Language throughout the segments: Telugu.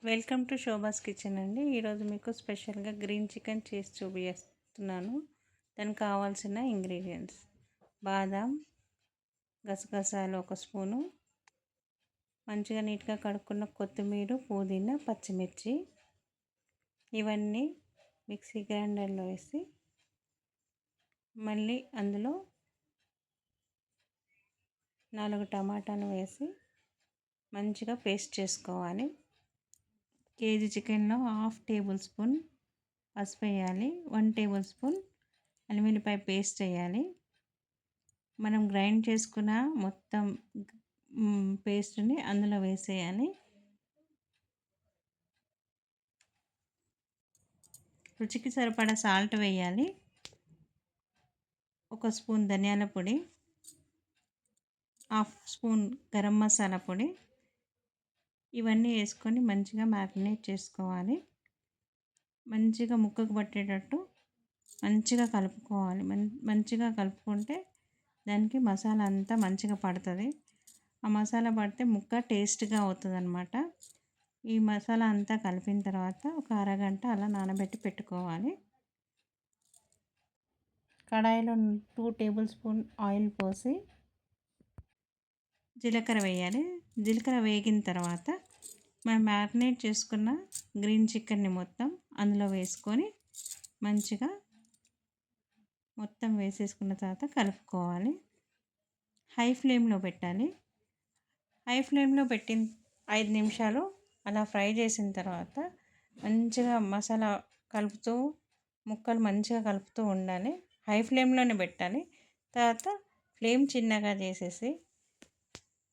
వెల్కమ్ టు శోభాస్ కిచెన్ అండి. ఈరోజు మీకు స్పెషల్గా గ్రీన్ చికెన్ చేసి చూపిస్తున్నాను. దానికి కావాల్సిన ఇంగ్రీడియంట్స్: బాదం, గసగసాలు 1 స్పూను, మంచిగా నీట్గా కడుక్కున్న కొత్తిమీర, పుదీనా, పచ్చిమిర్చి. ఇవన్నీ మిక్సీ గ్రైండర్లో వేసి మళ్ళీ అందులో 4 టమాటాలు వేసి మంచిగా పేస్ట్ చేసుకోవాలి. కేజీ చికెన్లో 1/2 టేబుల్ స్పూన్ పసుపు వేయాలి. 1 టేబుల్ స్పూన్ అల్లం వెల్లిపాయ పేస్ట్ వేయాలి. మనం గ్రైండ్ చేసుకున్న మొత్తం పేస్ట్ని అందులో వేసేయాలి. రుచికి సరిపడా సాల్ట్ వేయాలి. 1 స్పూన్ ధనియాల పొడి, 1/2 స్పూన్ గరం మసాలా పొడి. ఇవన్నీ వేసుకొని మంచిగా మ్యారినేట్ చేసుకోవాలి. మంచిగా ముక్కకు పట్టేటట్టు మంచిగా కలుపుకోవాలి. మంచిగా కలుపుకుంటే దానికి మసాలా అంతా మంచిగా పడుతుంది. ఆ మసాలా పడితే ముక్క టేస్ట్గా అవుతుంది అన్నమాట. ఈ మసాలా అంతా కలిపిన తర్వాత ఒక అరగంట అలా నానబెట్టి పెట్టుకోవాలి. కడాయిలో 2 టేబుల్ స్పూన్ ఆయిల్ పోసి జీలకర్ర వేయాలి. జీలకర్ర వేగిన తర్వాత మనం మ్యారినేట్ చేసుకున్న గ్రీన్ చికెన్ని మొత్తం అందులో వేసుకొని మంచిగా మొత్తం వేసేసుకున్న తర్వాత కలుపుకోవాలి. హై ఫ్లేమ్లో పెట్టాలి. హై ఫ్లేమ్లో పెట్టి 5 నిమిషాలు అలా ఫ్రై చేసిన తర్వాత మంచిగా మసాలా కలుపుతూ ముక్కలు మంచిగా కలుపుతూ ఉండాలి. హై ఫ్లేమ్లోనే పెట్టాలి. తర్వాత ఫ్లేమ్ చిన్నగా చేసేసి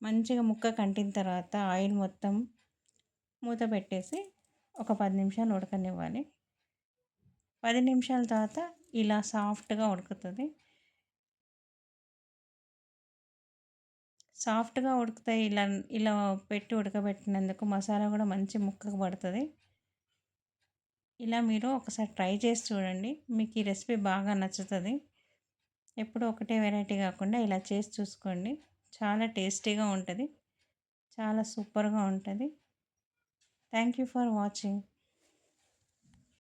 మంచిగా ముక్క కంటిన తర్వాత ఆయిల్ మొత్తం మూత పెట్టేసి ఒక 10 నిమిషాలు ఉడకనివ్వాలి. 10 నిమిషాల తర్వాత ఇలా సాఫ్ట్గా ఉడుకుతుంది. సాఫ్ట్గా ఉడుకుతాయి. ఇలా ఇలా పెట్టి ఉడకబెట్టినందుకు మసాలా కూడా మంచి ముక్కకు పడుతుంది. ఇలా మీరు ఒకసారి ట్రై చేసి చూడండి. మీకు ఈ రెసిపీ బాగా నచ్చుతుంది. ఎప్పుడూ ఒకటే వెరైటీ కాకుండా ఇలా చేసి చూసుకోండి. చాలా టేస్టీగా ఉంటుంది. చాలా సూపర్గా ఉంటుంది. Thank you for watching.